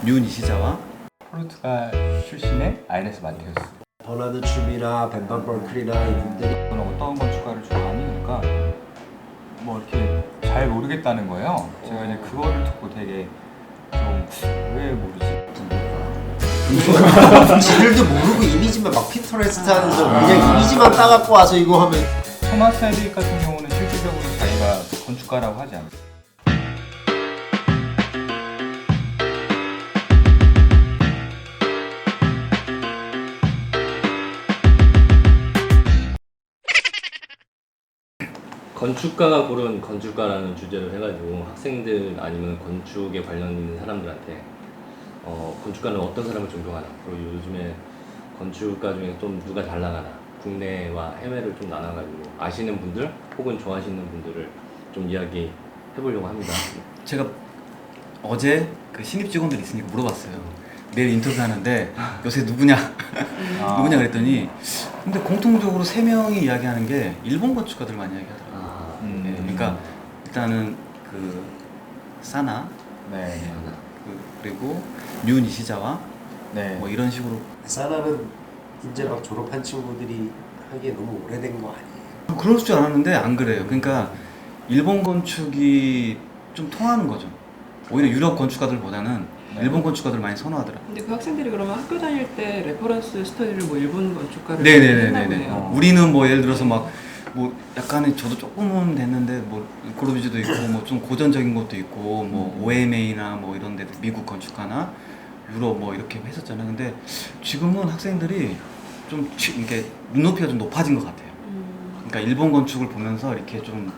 뉴 니시자와 포르투갈 출신의 아이레스 마테우스. 버나드 춤이나 벤반 벌클이나 이분들이 너는 어떤 건축가를 좋아하니? 그러니까 뭐 이렇게 잘 모르겠다는 거예요. 제가 이제 그거를 듣고 되게 좀 왜 모르지? 지들도 모르고 이미지만 막 핀터레스트 하면서 그냥 이미지만 따갖고 와서 이거 하면 토마스 헤드윅 같은 경우는 실질적으로 자기가 건축가라고 하지 않아요. 건축가가 고른 건축가라는 주제로 해가지고 학생들 아니면 건축에 관련 있는 사람들한테 건축가는 어떤 사람을 존경하나, 그리고 요즘에 건축가 중에 좀 누가 잘 나가나, 국내와 해외를 좀 나눠가지고 아시는 분들 혹은 좋아하시는 분들을 좀 이야기 해보려고 합니다. 제가 어제 그 신입 직원들 있으니까 물어봤어요. 내일 인터뷰하는데 요새 누구냐 누구냐 그랬더니 근데 공통적으로 세 명이 이야기하는 게 일본 건축가들 많이 이야기하더라고요. 네, 그러니까 일단은 그 사나 네. 그리고 뉴 니시자와 네. 뭐 이런 식으로 사나는 이제 막 졸업한 친구들이 하기에 너무 오래된 거 아니에요? 그럴 줄 알았는데 안 그래요. 그러니까 일본 건축이 좀 통하는 거죠. 오히려 유럽 건축가들보다는 네. 일본 건축가들 많이 선호하더라. 근데 그 학생들이 그러면 학교 다닐 때 레퍼런스 스터디를 뭐 일본 건축가를 했나 네네네네. 보네요. 우리는 뭐 예를 들어서 막 뭐 약간의 저도 조금은 됐는데 뭐 코르비즈도 있고 뭐 좀 고전적인 것도 있고 뭐 OMA나 뭐 이런 데도 미국 건축가나 유럽 뭐 이렇게 했었잖아요. 근데 지금은 학생들이 좀 이렇게 눈높이가 좀 높아진 것 같아요. 그러니까 일본 건축을 보면서 이렇게 좀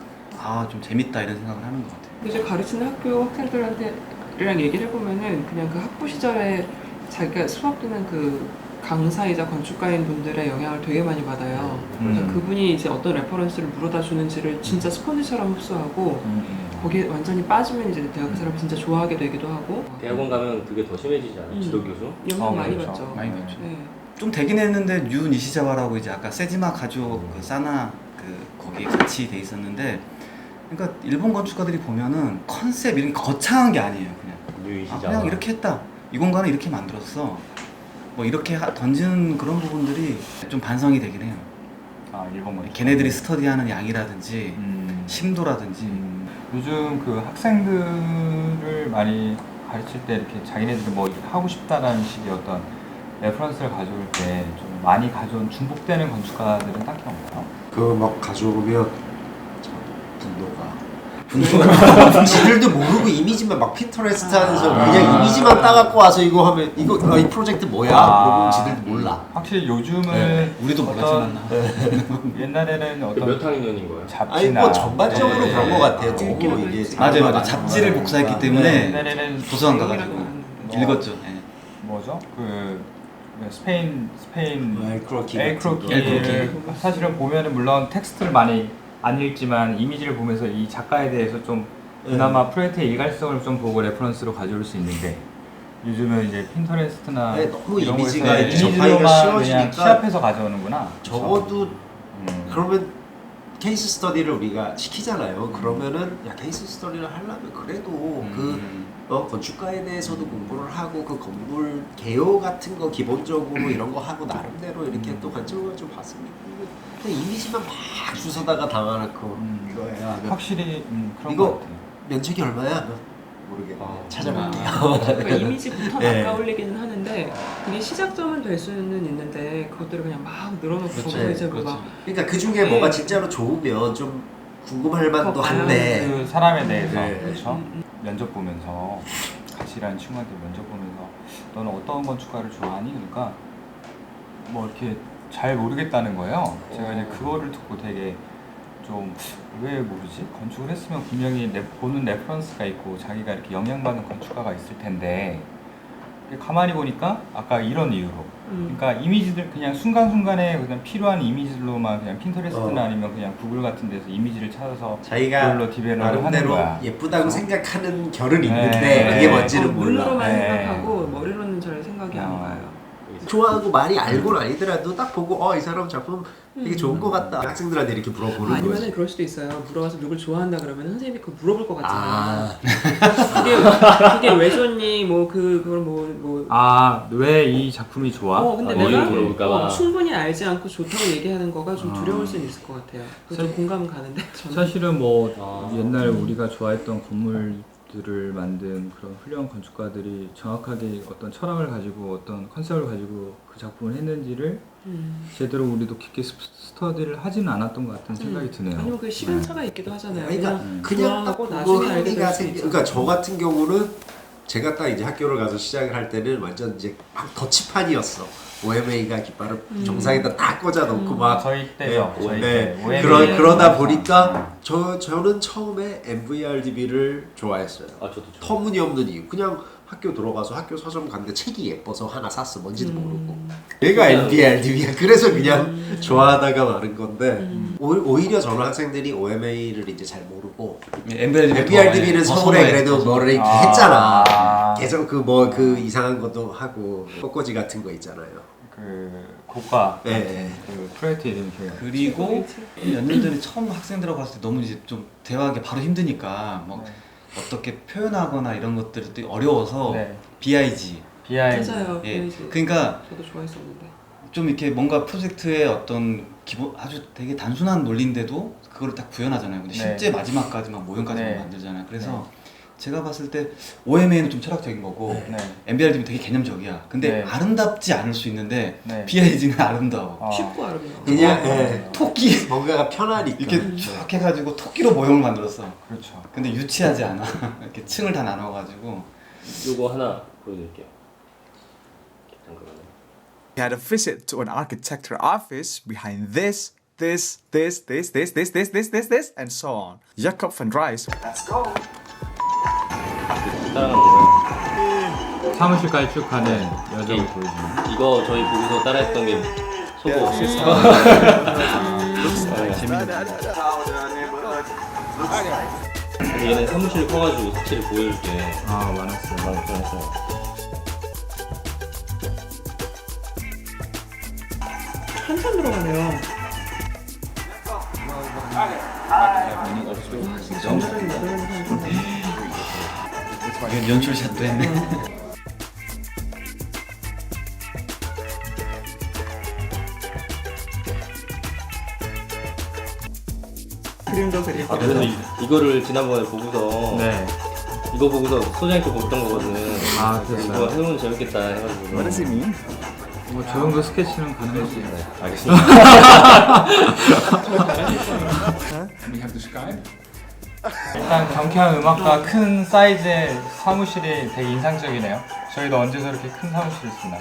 좀 재밌다 이런 생각을 하는 것 같아요. 이제 가르치는 학교 학생들한테랑 얘기를 해보면은 그냥 그 학부 시절에 자기가 수업 듣는 그 강사이자 건축가인 분들의 영향을 되게 많이 받아요. 그래서 그분이 이제 어떤 레퍼런스를 물어다 주는지를 진짜 스펀지처럼 흡수하고 거기에 완전히 빠지면 이제 대학 그 사람을 진짜 좋아하게 되기도 하고. 대학원 가면 그게 더 심해지지 않아요? 지도교수? 영향 많이 그렇죠. 받죠. 많이 받죠. 네. 좀 되긴 했는데 뉴 니시자와라고 이제 아까 세지마 가족 그 사나 그 거기에 같이 돼 있었는데, 그러니까 일본 건축가들이 보면은 컨셉 이런 게 거창한 게 아니에요. 그냥 그냥 이렇게 했다. 이 공간을 이렇게 만들었어. 뭐 이렇게 던지는 그런 부분들이 좀 반성이 되긴 해요. 일본 건축가. 걔네들이 스터디하는 양이라든지 심도라든지. 요즘 그 학생들을 많이 가르칠 때 이렇게 자기네들이 뭐 하고 싶다라는 식의 어떤 레퍼런스를 가져올 때 좀 많이 가져온 중복되는 건축가들은 딱히 없나요? 그거 막 가져오면 분노가 지들도 모르고 이미지만 막 핀터레스트 하면서 그냥 이미지만 따갖고 와서 이거 하면 이거 이 프로젝트 뭐야? 물어보면 지들도 몰라. 확실히 요즘은 네. 우리도 몰랐지만 옛날에는 어떤 몇 학년인 거예요? 아니 잡지나 뭐 전반적으로 네. 그런 거 같아요. 읽기로 너무 이게 했지. 맞아요. 잡지를 복사했기 때문에 옛날에는 도서관 가가지고 뭐 읽었죠. 네. 뭐죠? 그 스페인 엘크로키 엘크로키를 사실은 보면은 물론 텍스트를 많이 안 읽지만 이미지를 보면서 이 작가에 대해서 좀 그나마 프로젝트의 일관성을 좀 보고 레퍼런스로 가져올 수 있는데, 요즘은 이제 핀터레스트나 네, 너무 이런 이미지가 거에서 이렇게 접하기가 이미지로만 쉬워지니까 그냥 취합해서 가져오는구나. 적어도 그러면 케이스 스터디를 우리가 시키잖아요. 그러면은 야 케이스 스터디를 하려면 그래도 건축가에 대해서도 공부를 하고 그 건물 개요 같은 거 기본적으로 이런 거 하고 나름대로 이렇게 또 관점을 좀 봤으면 그냥 이미지만 막 주워다가 담아놓고 이거야. 확실히 그런 이거 것 같아요. 면적이 얼마야? 모르겠네. 찾아볼게요. 그러니까 이미지부터 네. 아까울리기는 하는데 그게 시작점은 될 수는 있는데 그것들을 그냥 막 늘어놓고 그렇죠. 이제 뭐 그렇죠. 막 그러니까 그 중에 뭐가 진짜로 좋으면 좀 궁금할 만도 더 한데 그 사람에 대해서 네. 그렇죠. 면접 보면서 같이 일하는 친구한테 면접 보면서 너는 어떤 건축가를 좋아하니? 그러니까 뭐 이렇게 잘 모르겠다는 거예요. 제가 이제 그거를 듣고 되게 좀 왜 모르지? 건축을 했으면 분명히 보는 레퍼런스가 있고 자기가 이렇게 영향받는 건축가가 있을 텐데, 가만히 보니까 아까 이런 이유로 그러니까 이미지들 그냥 순간순간에 그냥 필요한 이미지들로만 그냥 핀터레스트나 아니면 그냥 구글 같은 데서 이미지를 찾아서 자기가 그걸로 디벨롭을 하는 나름대로 거야. 예쁘다고 그렇죠? 생각하는 결은 있는데 네. 그게 뭔지는 몰라. 눈으로만 네. 생각하고 머리로는 잘 생각이 안 가요. 좋아하고 많이 알고는 아니더라도 딱 보고 이 사람 작품 되게 좋은 것 같다. 학생들한테 이렇게 물어보는 아니면은 거지. 그럴 수도 있어요. 물어봐서 누굴 좋아한다 그러면 선생님이 그거 물어볼 것 같잖아요. 아, 그게 왜 좋니? 뭐 그걸 뭐 왜 이 작품이 좋아? 근데 뭐 내가 이런 거 물어볼까 봐. 충분히 알지 않고 좋다고 얘기하는 거가 좀 아. 두려울 수는 있을 것 같아요. 그래서 좀 공감은 가는데 저는 사실은 뭐 아. 옛날 우리가 좋아했던 건물들을 만든 그런 훌륭한 건축가들이 정확하게 어떤 철학을 가지고 어떤 컨셉을 가지고 그 작품을 했는지를 제대로 우리도 깊게 스터디를 하지는 않았던 것 같은 생각이 드네요. 아니면 그 시간차가 있기도 하잖아요. 그러니까 그냥 딱 좋아하고 보고 나중에 알게 될 흥미가 수도 생기. 있잖아요. 그러니까 저 같은 경우는 제가 딱 이제 학교를 가서 시작을 할 때는 완전 이제 막 덧칠판이었어. OMA가 깃발을 정상에다 딱 꽂아놓고 막 저희 때죠. 네, 저희 네. 때. OMA. 그러다 보니까 저는 처음에 MVRDB를 좋아했어요. 아 저도 좋아. 터무니없는 이유. 그냥 학교 들어가서 학교 서점 갔는데 책이 예뻐서 하나 샀어. 뭔지도 모르고. 얘가 MVRDB야. 그래서 그냥 좋아하다가 마는 건데 오히려 저는 학생들이 OMA를 이제 잘 모르고 MVRDB는 서울에 그래도 뭐를 이렇게 했잖아. 계속 그 이상한 것도 하고 꽃꽂이 같은 거 있잖아요. 그 고가 네. 그 프로젝트 이름이 그리고 몇 년 전에 처음 학생들하고 봤을 때 너무 이제 좀 대화하기 바로 힘드니까 뭐 어떻게 표현하거나 이런 것들이 어려워서 BIG. 맞아요. 예. BIG. 그러니까 저도 좋아했었는데. 좀 이렇게 뭔가 프로젝트의 어떤 기본 아주 되게 단순한 논리인데도 그거를 딱 구현하잖아요. 근데 실제 마지막까지 막 모형까지 만들잖아요. 그래서 제가 봤을 때 OMA는 좀 철학적인 거고 MBRD는 되게 개념적이야. 근데 아름답지 않을 수 있는데 BIG는 아름다워. 쉽고 아름다워. 그냥 토끼 뭔가가 편하니까. 이렇게 쭉 해가지고 토끼로 모형을 만들었어. 그렇죠. 근데 유치하지 않아. 이렇게 층을 다 나눠가지고. 요거 하나 보여드릴게요. 잠깐만요. We had a visit to an architecture office behind this, and so on. Jacob van Rijs. Let's go. 따라가는 거고요. 사무실까지 쭉 가는 여정을 보여주는. 이거 저희 보고서 따라했던 게 소고. 근데 얘는 사무실 커가지고 색칠을 보여줄 때 많았어요. 한참 들어가네요. 연출샷도 했네. 그림도 그리고. 아 그래서 이거를 지난번에 보고서 이거 보고서 소장님께 봤던 거거든. 그래서 이거 해보면 재밌겠다 해가지고. What does it mean? 뭐 저 정도 스케치는 가능하지. 알겠습니다. 일단 경쾌한 음악과 큰 사이즈의 사무실이 되게 인상적이네요. 저희도 언제 저렇게 큰 사무실을 쓰나.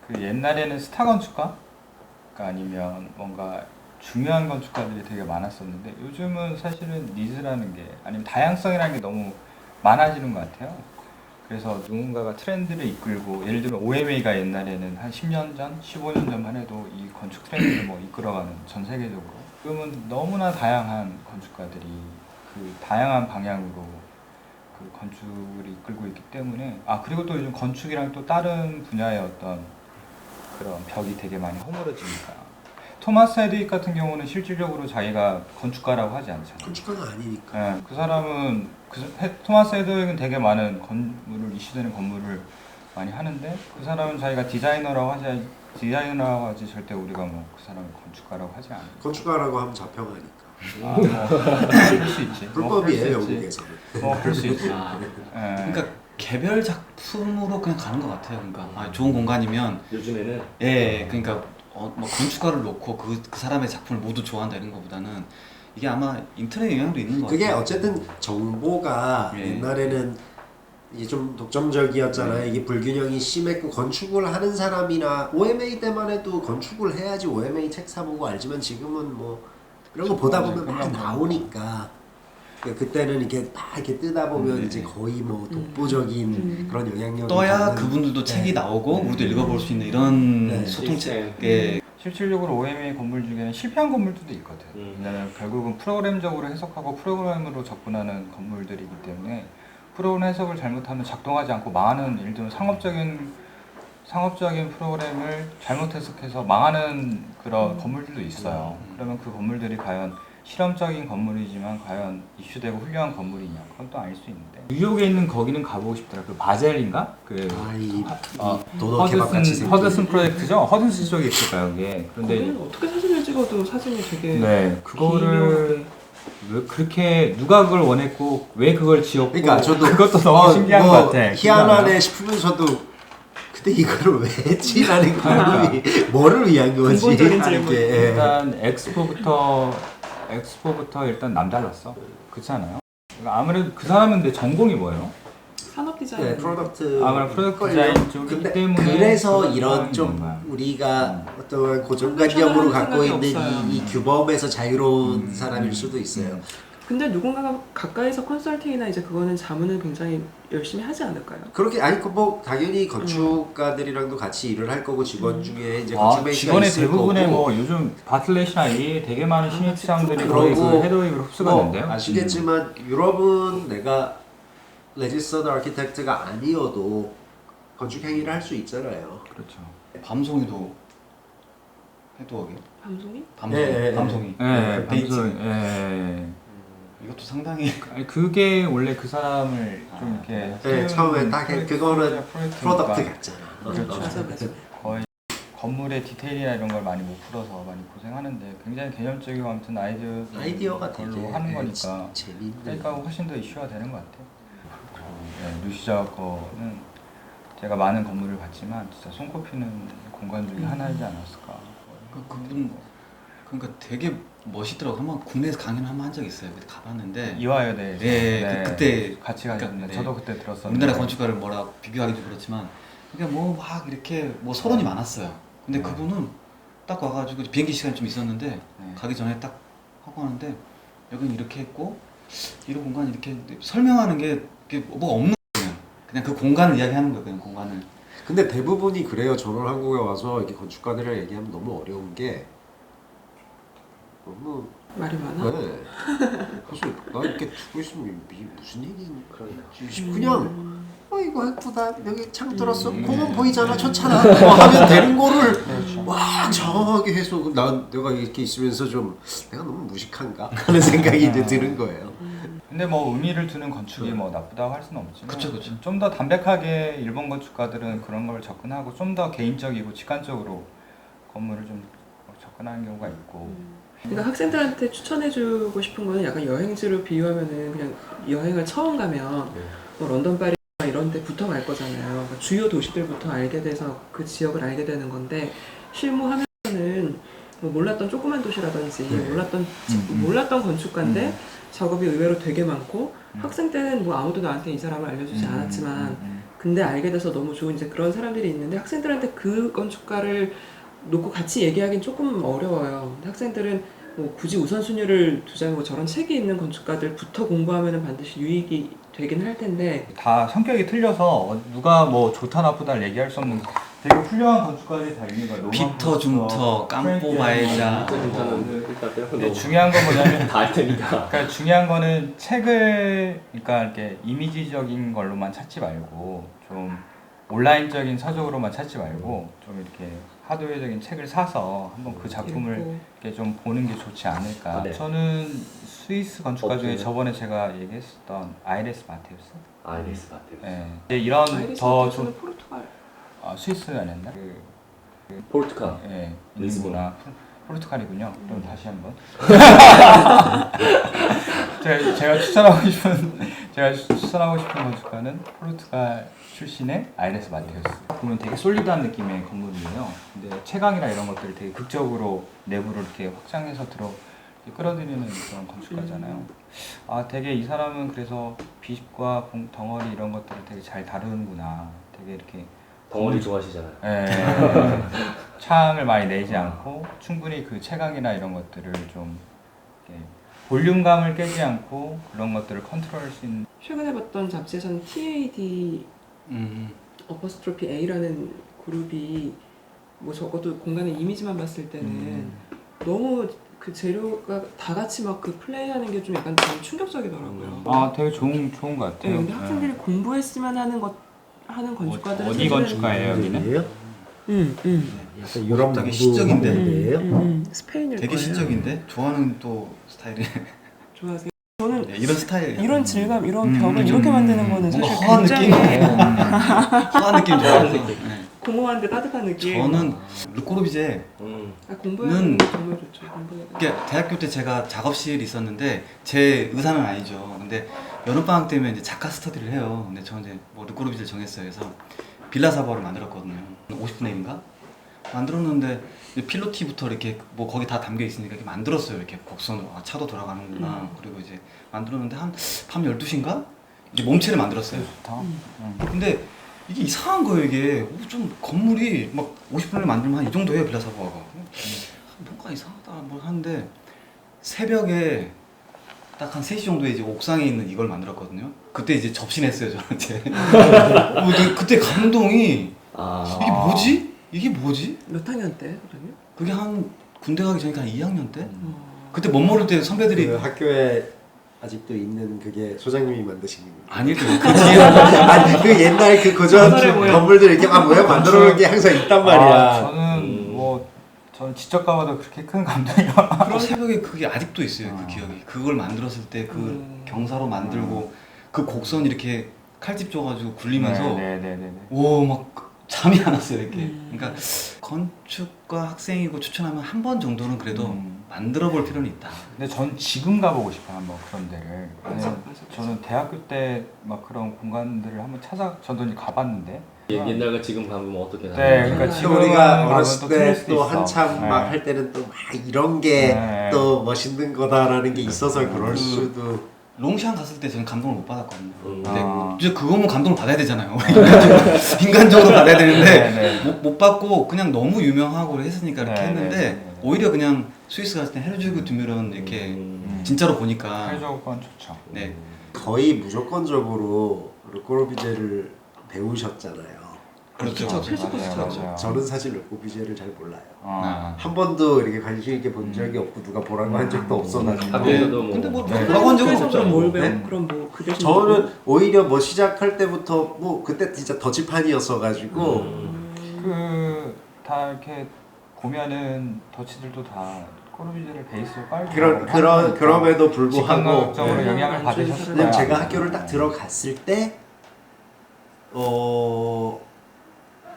그 옛날에는 스타 건축가 아니면 뭔가 중요한 건축가들이 되게 많았었는데 요즘은 사실은 니즈라는 게 아니면 다양성이라는 게 너무 많아지는 것 같아요. 그래서 누군가가 트렌드를 이끌고 예를 들면 OMA가 옛날에는 한 10년 전, 15년 전만 해도 이 건축 트렌드를 뭐 이끌어가는 전 세계적으로 지금은 너무나 다양한 건축가들이 그 다양한 방향으로 그 건축을 이끌고 있기 때문에 그리고 또 요즘 건축이랑 또 다른 분야의 어떤 그런 벽이 되게 많이 허물어지니까 토마스 헤드윅 같은 경우는 실질적으로 자기가 건축가라고 하지 않잖아요. 건축가가 아니니까. 그 사람은 토마스 헤드윅은 되게 많은 건물을 이슈되는 건물을 많이 하는데 그 사람은 자기가 디자이너라고 하지 절대 우리가 뭐 그 사람을 건축가라고 하지 않아요. 건축가라고 하면 잡혀가니까. 그럴 수 있지. 불법이에요 영국에서는. 그럴 수 있지. 그러니까 개별 작품으로 그냥 가는 것 같아요. 그러니까 좋은 공간이면 요즘에는 그러니까 뭐 건축가를 놓고 그 사람의 작품을 모두 좋아한다 이런 것보다는 이게 아마 인터넷 영향도 있는 것 같아요. 그게 어쨌든 정보가 옛날에는 이게 좀 독점적이었잖아요. 이게 불균형이 심했고 건축을 하는 사람이나 OMA 때만 해도 건축을 해야지 OMA 책 사보고 알지만 지금은 뭐 이런 거 보다 보면 막 나오니까 그때는 이렇게 막 이렇게 뜨다 보면 이제 거의 뭐 독보적인 그런 영향력이 떠야 받는, 그분들도 책이 나오고 우리도 읽어볼 수 있는 이런 시스템. 소통책. 실질적으로 OMA 건물 중에는 실패한 건물들도 있거든. 왜냐면 결국은 프로그램적으로 해석하고 프로그램으로 접근하는 건물들이기 때문에 프로그램 해석을 잘못하면 작동하지 않고 망하는, 예를 들면 상업적인 상업적인 프로그램을 잘못 해석해서 망하는 그런 건물들도 있어요. 그러면 그 건물들이 과연 실험적인 건물이지만 과연 이슈되고 훌륭한 건물이냐? 그건 또 알 수 있는데. 뉴욕에 있는 거기는 가보고 싶더라. 그 바젤인가? 그 이 도넛 케밥 같이 생긴. 허드슨 프로젝트죠? 허드슨 쪽에 있을 거예요, 이게. 거기는 그런데 어떻게 사진을 찍어도 사진이 되게 네, 그거를 왜 그렇게 누가 그걸 원했고 왜 그걸 지었고 그러니까 저도 그것도 너무 신기한 것 같아. 희한하네 싶으면서도 근데 이거를 왜 했지라는 궁금이 뭐를 위한 거지? 근본적인 하는 질문. 게 일단 엑스포부터 일단 남달랐어. 그렇지 않아요? 그러니까 아무래도 그 사람은 내 전공이 뭐예요? 산업 디자인. 네, 프로덕트 아무래도 프로덕트 디자인 쪽이기 근데 때문에 그래서 그런 이런 상황인 좀 거야. 우리가 어떤 고정관념으로 갖고 있는 없어요. 이 규범에서 자유로운 사람일 수도 있어요. 근데 누군가가 가까이서 컨설팅이나 이제 그거는 자문을 굉장히 열심히 하지 않을까요? 그렇게 아니 뭐 당연히 건축가들이랑도 같이 일을 할 거고 직원 중에 이제 아, 건축 매니저가 직원의 있을 대부분의 거고 뭐 요즘 바틀렛이나 이 되게 많은 신입사원들이 거의 그 그러고 헤드웨이브로 흡수가 된대요. 아시겠지만 유럽은 내가 레지스터드 아키텍트가 아니어도 건축 행위를 할 수 있잖아요. 그렇죠. 밤송이도 해도 방송이? 밤송이. 네, 밤송이. 예, 데이트. 이것도 상당히 아니 그게 원래 그 사람을 좀 이렇게 네, 처음에 딱 그거는 프로젝트니까. 프로덕트 같잖아. 그렇죠. 맞아. 거의 건물의 디테일이나 이런 걸 많이 못 풀어서 많이 고생하는데 굉장히 개념적이고 아무튼 아이디어가 걸로 되게 하는 거니까 재밌는. 그러니까 훨씬 더 이슈가 되는 것 같아요. 네, 루시자 거는 제가 많은 건물을 봤지만 진짜 손꼽히는 공간 중에 하나이지 않았을까. 그분 그러니까 되게 멋있더라고. 한번 국내에서 강연 한번 한 적 있어요. 그때 가봤는데 이화여대 예, 그때 같이 가셨는데 그러니까, 네. 저도 그때 들었었는데 우리나라 건축가를 뭐라 비교하기도 그렇지만 그러니까 뭐 막 이렇게 뭐 서론이 많았어요. 근데 네. 그분은 딱 와가지고 비행기 시간이 좀 있었는데 네. 가기 전에 딱 하고 하는데 여기는 이렇게 했고 이런 공간 이렇게 설명하는 게 뭐가 없는 거예요. 그냥 그 공간을 이야기하는 거예요. 그냥 공간을. 근데 대부분이 그래요. 저는 한국에 와서 이렇게 건축가들이랑 얘기하면 너무 어려운 게 너무 말이 많아? 네. 그래서 나 이렇게 두고 있으면 이게 무슨 얘기인지 그냥 이거 예쁘다 여기 창 들었어 공원 보이잖아 좋잖아 뭐 하면 되는 거를 와 정확하게 해서 내가 이렇게 있으면서 좀 내가 너무 무식한가 하는 생각이 이제 드는 거예요. 근데 뭐 의미를 두는 건축이 뭐 나쁘다고 할 수는 없지만 그쵸. 좀 더 담백하게 일본 건축가들은 그런 걸 접근하고 좀 더 개인적이고 직관적으로 건물을 좀 접근하는 경우가 있고 그러니까 학생들한테 추천해주고 싶은 거는 약간 여행지로 비유하면은 그냥 여행을 처음 가면 뭐 런던, 파리 이런 데부터 갈 거잖아요. 그러니까 주요 도시들부터 알게 돼서 그 지역을 알게 되는 건데 실무하면은 뭐 몰랐던 조그만 도시라든지 몰랐던 건축가인데 작업이 의외로 되게 많고 학생 때는 뭐 아무도 나한테 이 사람을 알려주지 않았지만 근데 알게 돼서 너무 좋은 이제 그런 사람들이 있는데 학생들한테 그 건축가를 놓고 같이 얘기하기는 조금 어려워요. 학생들은 뭐 굳이 우선순위를 두자면 뭐 저런 책이 있는 건축가들부터 공부하면 반드시 유익이 되긴 할 텐데 다 성격이 틀려서 누가 뭐 좋다 나쁘다 얘기할 수 없는 되게 훌륭한 건축가들이 다 있는 거예요. 비터 중터 깜뽀 마에자 저는 일단 근데 너무 중요한 건 뭐냐면 다 알 테니까. 그러니까 중요한 거는 책을 그러니까 이렇게 이미지적인 걸로만 찾지 말고 좀 온라인적인 서적으로만 찾지 말고 좀 이렇게 하드웨어적인 책을 사서 한번 그 작품을 읽고. 이렇게 좀 보는 게 좋지 않을까. 네. 저는 스위스 건축가 중에 없어요. 저번에 제가 얘기했었던 아이레스 마테우스. 아이리스 마테우스. 예. 이제 이런 아이리스 더 마테우스는 좀 포르투갈 스위스 아니었나? 포르투갈. 예. 리스본. 있구나. 포르투갈이군요. 그럼 다시 한번. 제가 추천하고 싶은 건축가는 포르투갈 출신의 아이레스 마테우스. 보면 되게 솔리드한 느낌의 건물이에요. 근데 채광이나 이런 것들을 되게 극적으로 내부를 이렇게 확장해서 이렇게 끌어들이는 그런 건축가잖아요. 아, 되게 이 사람은 그래서 빛과 덩어리 이런 것들을 되게 잘 다루는구나. 되게 이렇게 덩어리 좋아하시잖아요. 예, 창을 많이 내지 않고 충분히 그 채광이나 이런 것들을 좀 이렇게 볼륨감을 깨지 않고 그런 것들을 컨트롤할 수 있는. 최근에 봤던 잡지에서는 TAD 어퍼스트로피 A라는 그룹이 뭐 적어도 공간의 이미지만 봤을 때는 너무 그 재료가 다 같이 막 그 플레이하는 게 좀 약간 좀 충격적이더라고요. 아, 되게 좋은 것 네, 같아요. 근데 학생들이 공부했으면 하는 것 하는 건축가들은 어디 건축가예요 여기는? 예요? 약간 유럽 되게 남부 시적인데? 예요? 스페인일 되게 거예요. 시적인데 좋아하는 또 스타일이 좋아하세요? 저는 네, 이런 스타일. 이런 질감, 이런 벽을 이렇게 만드는 거는 뭔가 사실 허한 굉장히 느낌. 허한 느낌 좋아해서. 네. 공허한데 따뜻한 느낌. 저는 르꼬르비제 공부해야 는- 되는 게 정말 좋죠. 공부해야 돼. 이게 대학교 때 제가 작업실이 있었는데 제 의사는 아니죠. 근데 여름방학 때면 이제 작가 스터디를 해요. 근데 저 이제 뭐 르꼬르비제를 정했어요. 그래서 빌라 사바를 만들었거든요. 50분의 1인가? 만들었는데 이제 필로티부터 이렇게 뭐 거기 다 담겨 있으니까 이렇게 만들었어요. 이렇게 곡선으로. 아, 차도 돌아가는구나. 그리고 이제 만들었는데 한 밤 12시인가? 이제 몸체를 만들었어요. 좋다. 근데 이게 이상한 거예요. 이게 좀 건물이 막 50분을 만들면 한 이 정도 해요. 빌라 사바가. 뭔가 이상하다 뭐 하는데 새벽에 딱 한 3시 정도에 이제 옥상에 있는 이걸 만들었거든요. 그때 이제 접신했어요 저한테. 그때 감동이 아, 이게 뭐지? 이게 뭐지? 몇 학년 때 그러면? 그게 한 군대 가기 전에 한 2학년 때? 어. 그때 못 모를 때 선배들이 그 학교에 아직도 있는 그게 소장님이 만드신 거예요. 아니죠. 그 뒤에 아니 그 옛날 그 고전 건설해 보여. 건물들 이렇게 막 모양 만들어 놓은 게 항상 있단 말이야. 아, 저는 직접 가봐도 그렇게 큰 감동이 그런 새벽에 그게 아직도 있어요. 그 기억이. 그걸 만들었을 때 그 경사로 만들고 그 곡선 이렇게 칼집 줘가지고 굴리면서 네네네네. 오 막 잠이 안 왔어요 이렇게. 그러니까 건축과 학생이고 추천하면 한 번 정도는 그래도 만들어 볼 필요는 있다. 근데 전 지금 가보고 싶어요 한번 그런 데를. 맞아, 왜냐면 맞아. 저는 대학교 때 막 그런 공간들을 한번 저도 이제 가봤는데. 옛날과 지금 가면 어떻게 네, 다른가요? 그러니까 또 지금 우리가 어렸을 또 틀릴 때 수도 또 있어. 한참 네. 막 할 때는 또 막 이런 게 네. 또 멋있는 거다라는 게 있어서 그럴 수도. 롱샹 갔을 때 저는 감동을 못 받았거든요. 근데 아. 이제 그거면 감동을 받아야 되잖아요. 인간적으로 받아야 되는데 네, 네. 못 받고 그냥 너무 유명하고 했으니까 이렇게 네, 했는데 네, 네. 오히려 그냥 스위스 갔을 때 헤르주그 드뮤런 이렇게 진짜로 보니까 해적은 좋죠. 네. 거의 무조건적으로 르꼬르비제를 배우셨잖아요. 그렇죠. 필수 코스죠. 맞아요. 저는 사실 르꼬르비제를 잘 몰라요. 아. 한 번도 이렇게 관심 있게 본 적이 없고 누가 보라고 한 적도 없어가지고. 학교에서도 뭐 근데 뭐 네. 뭐라고 한 적은 학교에서 없죠. 그럼 뭘 배워? 네? 그럼 뭐 그 대신 저는 오히려 뭐 시작할 때부터 뭐 그때 진짜 더치판이었어가지고 다 이렇게 보면은 더치들도 다 꼬르비제를 베이스로 깔고 그럼에도 불구하고 직관적으로 네. 영향을 받으셨을 왜냐면 거예요. 제가 학교를 딱 들어갔을 때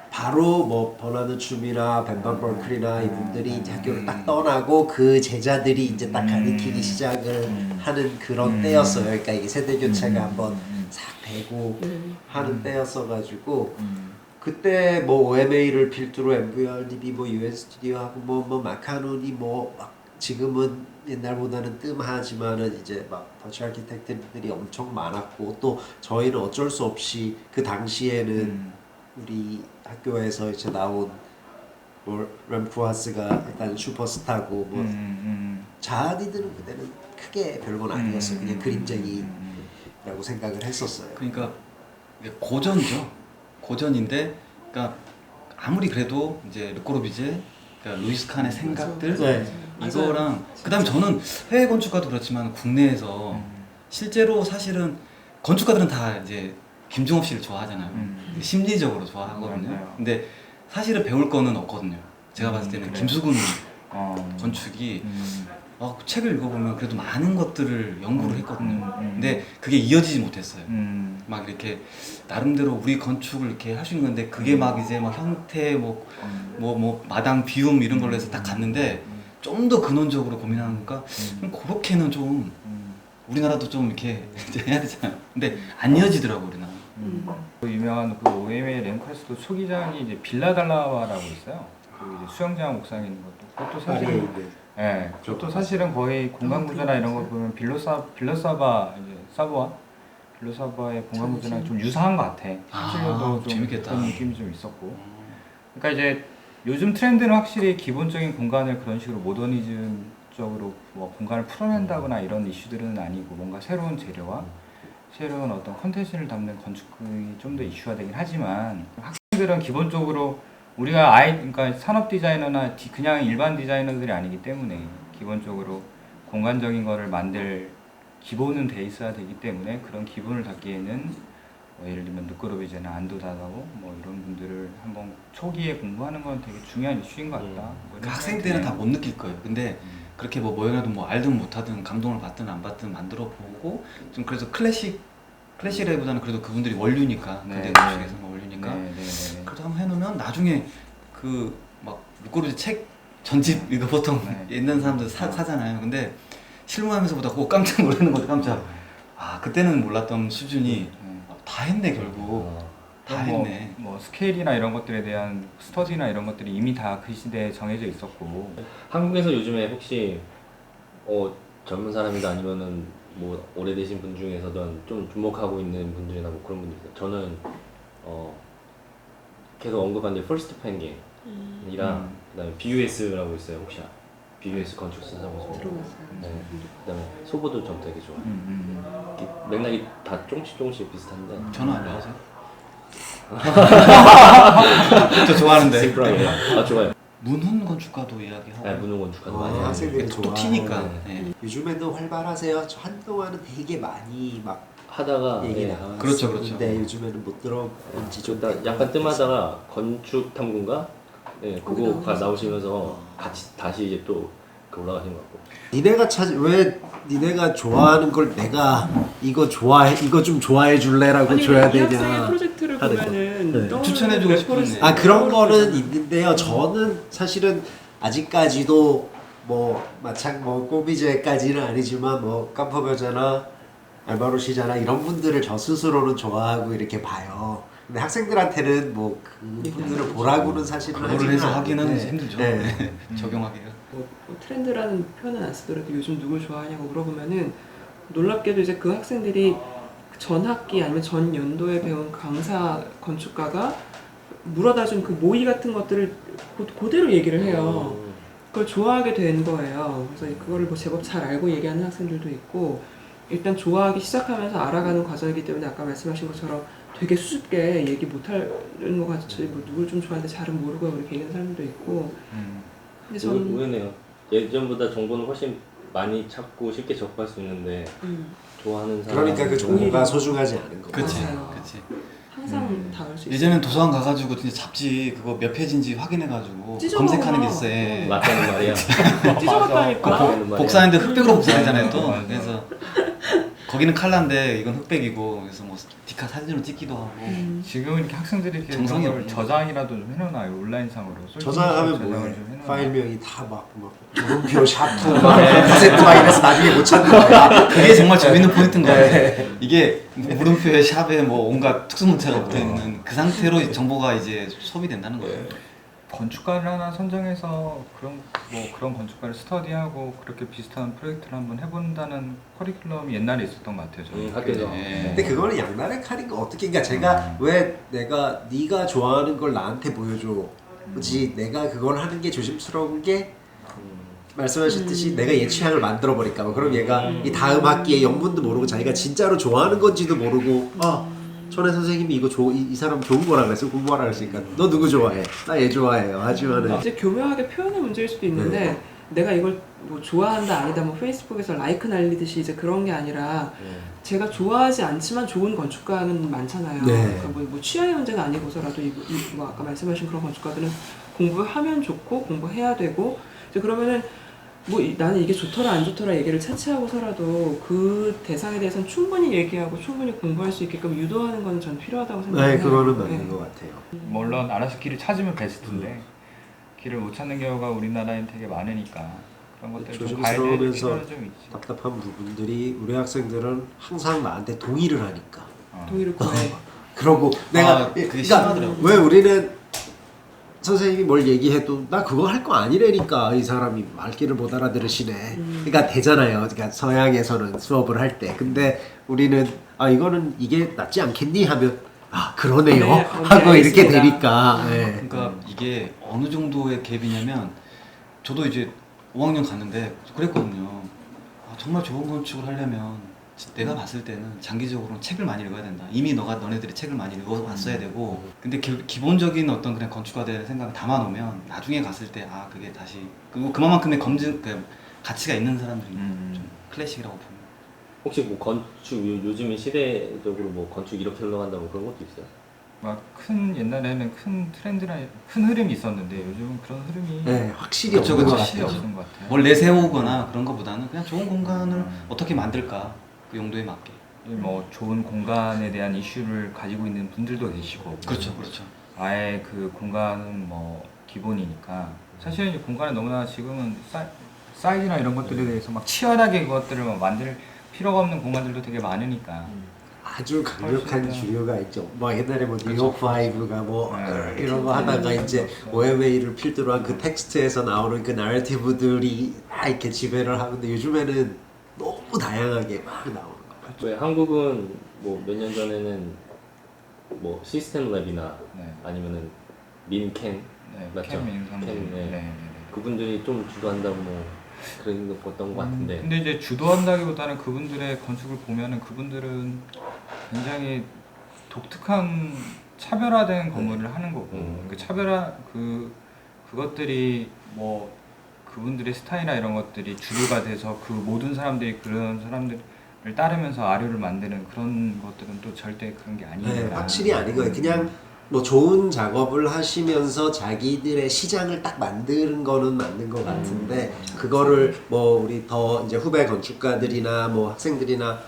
바로 뭐 버나드 춤이나 벤반 벌클이나 이분들이 이제 학교를 딱 떠나고 그 제자들이 이제 딱 가르치기 시작을 하는 그런 때였어요. 그러니까 이게 세대 교체가 한번 싹 되고 하는 때였어가지고 그때 뭐 OMA를 필두로 MVRDB 뭐 UN 스튜디오하고 뭐 마카노니 뭐 막 지금은 옛날보다는 뜸하지만은 이제 막 더치 아키텍트들이 엄청 많았고 또 저희는 어쩔 수 없이 그 당시에는 우리 학교에서 이제 나온 뭐 램프하스가 일단 슈퍼스타고 뭐 자아디들은 그때는 크게 별건 아니었어요. 그냥 그림쟁이라고 생각을 했었어요. 그러니까 이게 고전이죠. 고전인데 그러니까 아무리 그래도 이제 르꼬르비제, 그러니까 루이스 칸의 생각들 네. 이거랑 그다음에 저는 해외 건축가도 그렇지만 국내에서 실제로 사실은 건축가들은 다 이제 김종업 씨를 좋아하잖아요. 심리적으로 좋아하거든요. 맞아요. 근데 사실은 배울 거는 없거든요. 제가 봤을 때는 그래요. 김수근 어. 건축이 책을 읽어보면 그래도 많은 것들을 연구를 했거든요. 근데 그게 이어지지 못했어요. 막 이렇게 나름대로 우리 건축을 이렇게 할 수 있는 건데 그게 막 이제 막 형태 뭐 마당 비움 이런 걸로 해서 딱 갔는데 좀 더 근원적으로 고민하는 거니까 그렇게는 좀 우리나라도 좀 이렇게 이제 해야 되잖아요. 근데 안 이어지더라고 우리나라. 그 유명한 그 OMA 랭카스도 초기장이 이제 빌라달라와라고 있어요. 그 이제 수영장 옥상에 있는 것도 그것도 사실 네, 그것도 사실은 거의 공간 구조나 이런 거 보면 빌라사바 이제 빌라사바의 공간 구조랑 좀 유사한 것 같아. 실제로도 좀 재밌겠다. 그런 느낌이 좀 있었고. 그러니까 이제 요즘 트렌드는 확실히 기본적인 공간을 그런 식으로 모더니즘적으로 뭐 공간을 풀어낸다거나 이런 이슈들은 아니고 뭔가 새로운 재료와 새로운 어떤 컨텐츠를 담는 건축이 좀 더 이슈가 되긴 하지만 학생들은 기본적으로 우리가 그러니까 산업 디자이너나 그냥 일반 디자이너들이 아니기 때문에 기본적으로 공간적인 거를 만들 기본은 돼 있어야 되기 때문에 그런 기본을 닫기에는 뭐 예를 들면 느끄러비제나 안도다다오 뭐 이런 분들을 한번 초기에 공부하는 건 되게 중요한 이슈인 것 같다. 뭐 이런 그 학생 생각이 때는 드네요. 다 못 느낄 거예요. 근데 그렇게 뭐 모형이라도 뭐 알든 못하든 감동을 받든 안 받든 만들어 보고 좀 그래서 클래식이라기보다는 그래도 그분들이 원류니까 네, 그대 네. 음식에서는 원류니까 네. 그래도 한번 해놓으면 나중에 그 막 루꼬르지 책 전집 이거 보통 네. 옛날 사람들 사잖아요. 근데 실무하면서 보다 그거 깜짝 놀라는 거죠. 깜짝. 아 그때는 몰랐던 수준이 다 했네 결국. 다 뭐, 했네. 뭐 스케일이나 이런 것들에 대한 스터디나 이런 것들이 이미 다 그 시대에 정해져 있었고 한국에서 요즘에 혹시 젊은 사람이다 아니면은 뭐 오래되신 분 중에서든 좀 주목하고 있는 분들이나 뭐 그런 분들 있어요. 저는 계속 언급한 게 퍼스트 펜긴이랑 그다음에 BUS라고 있어요. 혹시 BUS 건축사 사무소. 들어봤어요. 네. 그다음에 소보도 전 되게 좋아요. 맥락이 다 조금씩 비슷한데. 전화 안 받으세요? 저 좋아하는데. 심플하게. 아 좋아요. 문훈 건축가도 이야기하고. 네, 문호 건축가도 아, 많이 하고. 학생들이 또 좋아하는. 튀니까. 네. 네. 요즘에도 활발하세요. 저 한동안은 되게 많이 막 하다가 얘기 네. 나왔었는데 그렇죠. 요즘에는 못 들어본지 좀 약간 뜸하다가 건축 탐구가 거기 그거가 나오셨죠. 나오시면서 같이 다시 이제 또 올라가신 것 같고. 니네가 왜 니네가 좋아하는 걸 내가 이거 좋아해 이거 좀 좋아해 줄래라고 아니, 줘야 이 학생의 되냐 프로젝트를 하는 거. 보면은 네. 떠오르는 추천해주고 레퍼런스 싶은데. 아 그런 거는 떠오르잖아. 있는데요. 저는 사실은 아직까지도 뭐 마찬 뭐 꼬비제까지는 아니지만 뭐 깜퍼벼자나 알바로시자나 이런 분들을 저 스스로는 좋아하고 이렇게 봐요. 근데 학생들한테는 뭐 그분들을 보라고는 사실은 그거를 하지는 해서 하기는 않는데. 힘들죠. 네. 적용하기가. 뭐 트렌드라는 표현은 안 쓰더라도 요즘 누굴 좋아하냐고 물어보면은 놀랍게도 이제 그 학생들이 전 학기 아니면 전 연도에 배운 강사 건축가가 물어다 준 그 모의 같은 것들을 그대로 얘기를 해요. 그걸 좋아하게 된 거예요. 그래서 그거를 뭐 제법 잘 알고 얘기하는 학생들도 있고 일단 좋아하기 시작하면서 알아가는 과정이기 때문에 아까 말씀하신 것처럼 되게 수줍게 얘기 못하는 것 같이 뭐 누굴 좀 좋아하는데 잘은 모르고 이렇게 얘기하는 사람들도 있고 근데 저는 의외네요. 예전보다 정보는 훨씬 많이 찾고 쉽게 접할 수 있는데 좋아하는 사람. 그러니까 그 정보가 소중하지 않은 거. 그치, 맞아요. 그치. 항상 닿을 수 있어요. 예전엔 도서관 가가지고 진짜 잡지 그거 몇 페이지인지 확인해가지고 찢어먹어. 검색하는 게 있어요. 맞다는 말이야. 찢어갔다니까. 맞다는 말이야. 복사했는데 흑백으로 복사되잖아요 또. 맞아. 그래서 거기는 칼라인데 이건 흑백이고 그래서 뭐 디카 사진으로 찍기도 하고. 지금은 이렇게 학생들이 이렇게 정성이 그런 걸 없네. 저장이라도 좀 해놓나요? 온라인상으로 저장하면 저장을 뭐해? 좀 해놓나요? 파일명이 다막 물음표 샤프 막 카세트 막 이래서 나중에 못 찾는 거야. 그게 정말 재밌는 포인트인 것 같아요. 이게 물음표에 샵에 뭐 온갖 특수문자가 붙어있는 그 상태로 정보가 이제 소비된다는 거예요. 건축가를 하나 선정해서 그런 건축가를 스터디하고 그렇게 비슷한 프로젝트를 한번 해본다는 커리큘럼이 옛날에 있었던 것 같아요. 저는. 학교에서. 네. 근데 그거는 양날의 칼인 거 어떻게? 그러니까 제가 왜 내가 네가 좋아하는 걸 나한테 보여줘. 그지 내가 그걸 하는 게 조심스러운 게 말씀하셨듯이 내가 얘 취향을 만들어 버릴까 봐. 그럼 얘가 이 다음 학기에 영문도 모르고 자기가 진짜로 좋아하는 건지도 모르고 천혜 선생님이 이거 이 사람 좋은 거라 그랬어 공부하라 그랬으니까 너 누구 좋아해? 나 얘 좋아해요. 하지만은 이제 교묘하게 표현의 문제일 수도 있는데 내가 이걸 뭐 좋아한다 아니다 뭐 페이스북에서 라이크 날리듯이 이제 그런 게 아니라 제가 좋아하지 않지만 좋은 건축가는 많잖아요. 네. 그러니까 뭐 취향의 문제가 아니고서라도 뭐 아까 말씀하신 그런 건축가들은 공부하면 좋고 공부해야 되고 이제 그러면은 뭐 나는 이게 좋더라 안 좋더라 얘기를 차치하고서라도 그 대상에 대해서는 충분히 얘기하고 충분히 공부할 수 있게끔 유도하는 건 전 필요하다고 생각해요. 네 그거는 맞는 것 같아요. 물론 알아서 길을 찾으면 베스트인데 길을 못 찾는 경우가 우리나라엔 되게 많으니까 그런 것들 좀 가야 될 조심스러우면서 필요는 좀 있지. 답답한 부분들이 우리 학생들은 항상 나한테 동의를 하니까 동의를 구해. 그러고 내가 그게 그러니까 심하더라고요. 왜 우리는 선생님이 뭘 얘기해도 나 그거 할 거 아니라니까 이 사람이 말귀를 못 알아들으시네. 그러니까 되잖아요. 그러니까 서양에서는 수업을 할 때. 근데 우리는 이거는 이게 낫지 않겠니 하면 그러네요 네, 하고 이렇게 알겠습니다. 되니까. 네. 그러니까 이게 어느 정도의 갭이냐면 저도 이제 5학년 갔는데 그랬거든요. 정말 좋은 건축을 하려면 내가 봤을 때는 장기적으로 책을 많이 읽어야 된다. 이미 너네들이 책을 많이 읽어왔어야 되고 근데 기본적인 어떤 그냥 건축가들의 생각을 담아놓으면 나중에 갔을 때 그게 다시 그리고 그만큼의 가치가 있는 사람들이 좀 클래식이라고 보면 혹시 뭐 건축 요즘에 시대적으로 뭐 건축 이렇게 흘러간다 뭐 그런 것도 있어요? 막 큰 옛날에는 큰 트렌드나 큰 흐름이 있었는데 요즘은 그런 흐름이 네, 확실히 그쵸, 없는 것 그쵸. 확실히 같아요. 없는 것 같아요. 뭘 내세우거나 그런 것보다는 그냥 좋은 공간을 어떻게 만들까 그 용도에 맞게. 뭐 좋은 공간에 대한 이슈를 가지고 있는 분들도 계시고 그렇죠, 그렇죠. 아예 그 공간은 뭐 기본이니까 사실은 이제 공간은 너무나 지금은 사이즈나 이런 것들에 대해서 막 치열하게 그것들을 막 만들 필요가 없는 공간들도 되게 많으니까 아주 강력한 훨씬 더- 주류가 있죠. 뭐 옛날에 뭐 뉴욕 5가 뭐 네. 이런 거 하다가 이제 OMA를 필두로 한 그 텍스트에서 나오는 그 나래티브들이 막 이렇게 지배를 하는데 요즘에는 너무 다양하게 막 나오는 것 같아요. 왜 한국은 뭐 몇 년 전에는 뭐 시스템 랩이나 네. 아니면은 민캔 네, 맞죠? 캠 인상 캠, 네. 네. 그분들이 좀 주도한다고 뭐 그런 것 같은데 근데 이제 주도한다기보다는 그분들의 건축을 보면은 그분들은 굉장히 독특한 차별화된 건물을 하는 거고 그 차별화 그것들이 뭐 그분들의 스타일이나 이런 것들이 주류가 돼서 그 모든 사람들이 그런 사람들을 따르면서 아류를 만드는 그런 것들은 또 절대 그런 게 아니니까. 네, 확실히 아닌 거예요. 그냥 뭐 좋은 작업을 하시면서 자기들의 시장을 딱 만드는 거는 맞는 것 같은데 그거를 뭐 우리 더 이제 후배 건축가들이나 뭐 학생들이나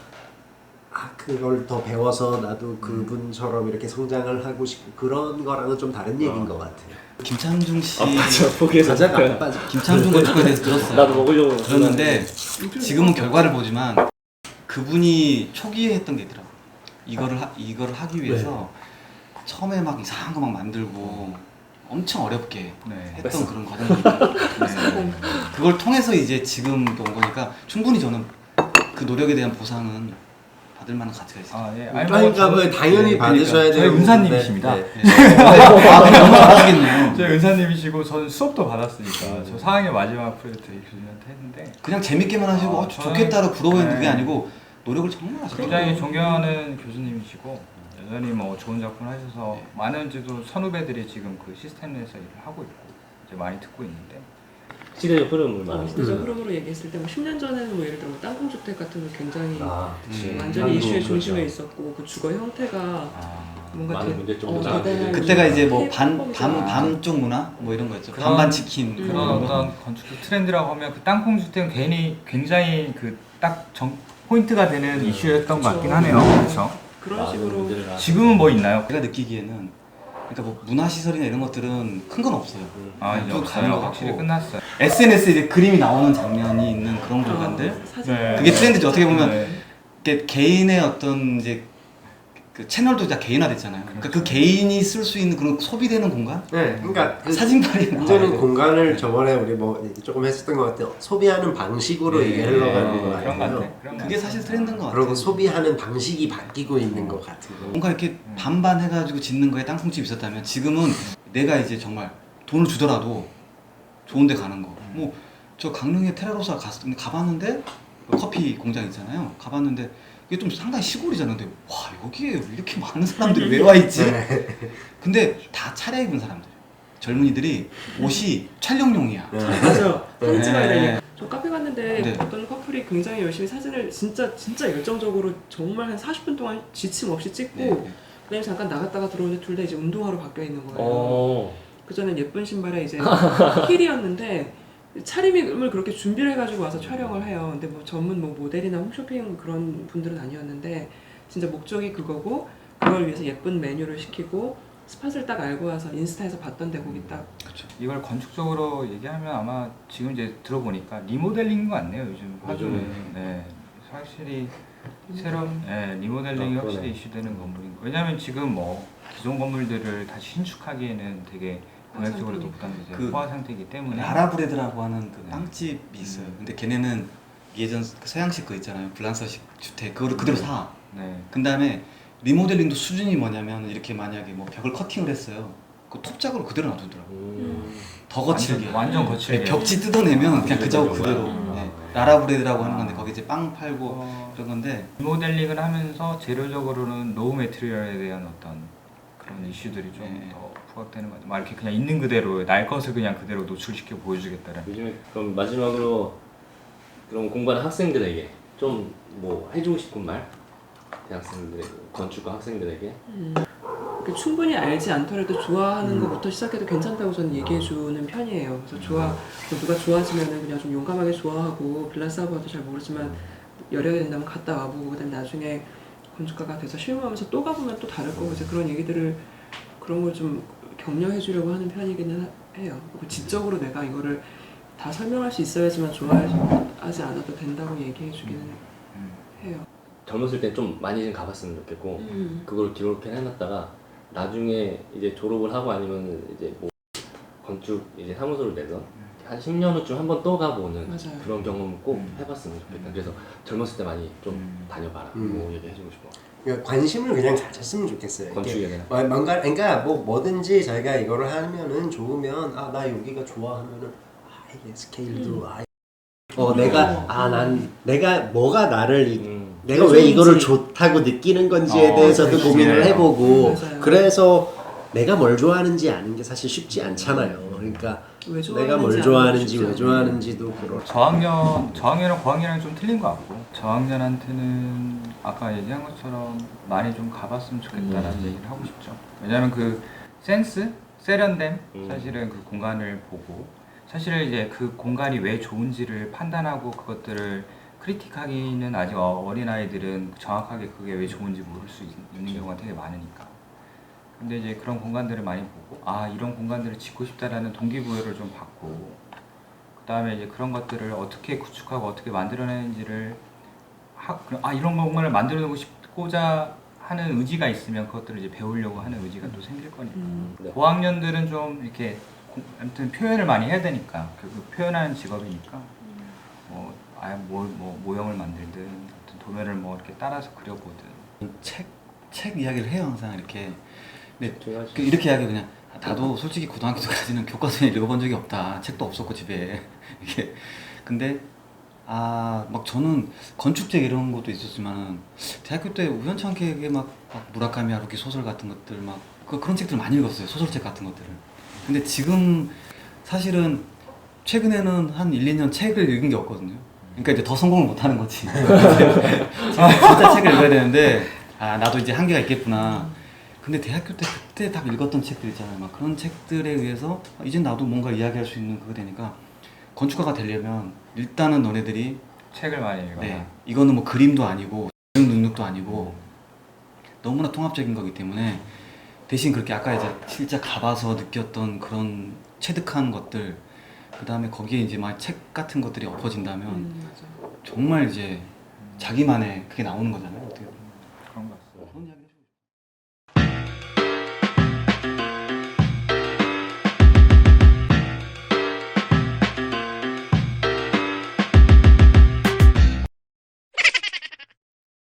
그걸 더 배워서 나도 그분처럼 이렇게 성장을 하고 싶고 그런 거랑은 좀 다른 얘기인 것 같아요. 김창중 씨, 포기해서 가장 안 빠져. 김창중 건축가에 대해서 들었어요. 나도 먹으려고 들었는데 지금은 결과를 보지만 그분이 초기에 했던 게 있더라고. 이거를 하기 위해서 처음에 막 이상한 거 막 만들고 엄청 어렵게 네. 했던 그런 과정이 있는데 그걸 통해서 이제 지금 온 거니까 충분히 저는 그 노력에 대한 보상은 받을 만한 가치가 있어요. 아, 예. 그러니까 뭐 당연히 받으셔야 저희 되는 은사님이십니다. 건데, 아, 그럼 너무 잘하시겠네요. 저희 은사님이시고 저는 수업도 받았으니까 저 4학년 마지막 프로젝트 교수님한테 했는데 그냥 재밌게만 하시고 아, 좋겠다로 부러워하는 네. 그게 아니고 노력을 정말 하시더라고요. 굉장히 존경하는 교수님이시고 여전히 뭐 좋은 작품을 하셔서 많은 이제도 선후배들이 지금 그 시스템 내에서 일을 하고 있고 이제 많이 듣고 있는데 시대적 흐름을 말하는 시대적 흐름으로 얘기했을 때 뭐 10년 전에는 뭐 예를 들어 뭐 땅콩주택 같은 거 굉장히 그치. 완전히 이슈의 한국 중심에 그렇죠. 있었고 그 주거 형태가 뭔가 많은 문제점도 대단한 그때가 이제 뭐 K-pop 밤쪽 문화 뭐 이런 거였죠. 그런- 반반 치킨 그런 이런 거. 어떤 건축 트렌드라고 하면 그 땅콩 주택은 굉장히 그 딱 포인트가 되는 이슈였던 것 같긴 하네요. 그렇죠. 그런 많은 식으로 문제를 낳았어요. 지금은 뭐 있나요? 제가 느끼기에는 그러니까 뭐 문화 시설이나 이런 것들은 큰 건 없어요. 아 이제 쭉 가는 없어요. 것 확실히 같고 끝났어요. SNS에 이제 그림이 나오는 장면이 있는 그런 공간들 사진 네. 그게 트렌드죠. 어떻게 보면 네. 이게 개인의 어떤 이제 그 채널도 다 개인화됐잖아요. 그러니까 그 개인이 쓸 수 있는 그런 소비되는 공간 네, 그러니까 그 사진관이 문제는 나와요. 공간을 저번에 우리 뭐 조금 했었던 것 같아요. 소비하는 방식으로 네, 이게 흘러가는 것 그런 것 같아요. 같아. 그런 것 그게 같아. 사실 트렌드인 것 같아요. 그리고 소비하는 방식이 바뀌고 있는 것 같아요. 뭔가 이렇게 반반 해가지고 짓는 거에 땅콩집 있었다면 지금은 내가 이제 정말 돈을 주더라도 좋은데 가는 거. 뭐 저 강릉에 테라로사 가봤는데 커피 공장 있잖아요. 가봤는데 이게 좀 상당히 시골이잖아요. 근데 와 여기에 이렇게 많은 사람들이 왜 와 있지? 근데 다 차려입은 사람들. 젊은이들이 옷이 촬영용이야. 맞아. 편지가 네. 이래. 저 카페 갔는데 네. 어떤 커플이 굉장히 열심히 사진을 진짜 열정적으로 정말 한 40분 동안 지침 없이 찍고 네. 그다음에 잠깐 나갔다가 들어오는데 둘 다 이제 운동화로 바뀌어 있는 거예요. 어. 그 전엔 예쁜 신발에 이제 힐이었는데 차림을 그렇게 준비를 해가지고 와서 촬영을 해요. 근데 뭐 전문 뭐 모델이나 홈쇼핑 그런 분들은 아니었는데 진짜 목적이 그거고 그걸 위해서 예쁜 메뉴를 시키고 스팟을 딱 알고 와서 인스타에서 봤던 대목이 딱 이걸 건축적으로 얘기하면 아마 지금 이제 들어보니까 리모델링인 것 같네요. 요즘 요즘에. 네, 확실히 새로운 리모델링이 아, 그러네. 확실히 이슈되는 건물인 거. 왜냐하면 지금 뭐 기존 건물들을 다시 신축하기에는 되게 공약적으로도 부담이 이제 그 포화 상태이기 때문에 라라브레드라고 하는 그 빵집이 있어요. 근데 걔네는 예전 그 서양식 거 있잖아요. 불란서식 주택 그거를 그대로 사. 네. 그 다음에 리모델링도 수준이 뭐냐면 이렇게 만약에 뭐 벽을 커팅을 했어요. 그 톱작으로 그대로 놔두더라고. 더 거칠게. 완전 거칠게. 네, 벽지 뜯어내면 그냥 그 작업 그런 그대로. 거야? 네. 라라브레드라고 하는 건데 거기 이제 빵 팔고 그런 건데 리모델링을 하면서 재료적으로는 로우 매트리얼에 대한 어떤 그런 이슈들이 좀 네. 더 부각되는 것 같아요. 막 이렇게 그냥 있는 그대로 날 것을 그냥 그대로 노출시켜 보여주겠다는. 요즘에 그럼 마지막으로 그럼 공부하는 학생들에게 좀 뭐 해주고 싶은 말 대학생들에게 건축가 학생들에게 그 충분히 알지 않더라도 좋아하는 것부터 시작해도 괜찮다고 저는 얘기해주는 편이에요. 그래서 뭐 누가 좋아지면은 그냥 좀 용감하게 좋아하고 빌라사브도 잘 모르지만 여력이 된다면 갔다 와보고 그다음에 나중에 건축가가 돼서 실무하면서 또 가보면 또 다를 거고 이제 그런 얘기들을 그런 걸 좀 격려해주려고 하는 편이기는 해요. 그리고 지적으로 내가 이거를 다 설명할 수 있어야지만 좋아하지 않아도 된다고 얘기해주기는 해요. 젊었을 때 좀 많이 좀 가봤으면 좋겠고 그걸 기록해 해놨다가 나중에 이제 졸업을 하고 아니면 이제 뭐 건축 이제 사무소를 내서 한 10년 후쯤 한번 또 가보는 맞아요. 그런 경험을 꼭 해봤으면 좋겠다. 그래서 젊었을 때 많이 좀 다녀봐라. 뭐 얘기해주고 싶어. 그러니까 관심을 그냥 가졌으면 좋겠어요. 이게 건축에 대한. 뭔가 그러니까 뭐든지 자기가 이거를 하면은 좋으면 나 여기가 좋아하면은 이게 스케일도 내가 뭐가 나를 내가 왜 이거를 좋다고 느끼는 건지에 대해서도 그렇지. 고민을 해보고 맞아요. 그래서 내가 뭘 좋아하는지 아는 게 사실 쉽지 않잖아요. 그러니까 왜 내가 뭘 좋아하는지 좋아하는지 알고 왜 싶지 좋아하는지도 그렇고 저학년이랑 고학년이랑 좀 틀린 것 같고 저학년한테는 아까 얘기한 것처럼 많이 좀 가봤으면 좋겠다라는 얘기를 하고 싶죠. 왜냐하면 그 세련됨 사실은 그 공간을 보고 사실 이제 그 공간이 왜 좋은지를 판단하고 그것들을 크리틱하기는 아직 어린 아이들은 정확하게 그게 왜 좋은지 모를 수 있는 경우가 되게 많으니까. 근데 이제 그런 공간들을 많이 보고 이런 공간들을 짓고 싶다라는 동기부여를 좀 받고 그 다음에 이제 그런 것들을 어떻게 구축하고 어떻게 만들어내는지를 이런 공간을 만들어내고 싶고자 하는 의지가 있으면 그것들을 이제 배우려고 하는 의지가 또 생길 거니까. 네. 고학년들은 좀 이렇게 아무튼 표현을 많이 해야 되니까 결국 표현하는 직업이니까 뭐 모형을 만들든 어떤 도면을 뭐 이렇게 따라서 그려보든 책 이야기를 해요 항상 이렇게. 근데 중요하지. 이렇게 이야기 그냥 나도 솔직히 고등학교 때까지는 교과서에 읽어본 적이 없다. 책도 없었고 집에 이게 근데 막 저는 건축책 이런 것도 있었지만 대학교 때 우연찮게 막 무라카미 하루키 소설 같은 것들 막 그런 책들 많이 읽었어요. 소설책 같은 것들을. 근데 지금 사실은 최근에는 한 1, 2년 책을 읽은 게 없거든요. 그러니까 이제 더 성공을 못 하는 거지. 진짜 책을 읽어야 되는데 나도 이제 한계가 있겠구나. 근데 대학교 때 그때 다 읽었던 책들 있잖아요. 막 그런 책들에 의해서 이제 나도 뭔가 이야기할 수 있는 그거 되니까 건축가가 되려면 일단은 너네들이 책을 많이 읽어라. 네, 이거는 뭐 그림도 아니고 능력도 아니고 너무나 통합적인 거기 때문에 대신 그렇게 아까 이제 실제 가봐서 느꼈던 그런 체득한 것들 그 다음에 거기에 이제 막 책 같은 것들이 엎어진다면 맞아요. 정말 이제 자기만의 그게 나오는 거잖아요. 어떻게 보면.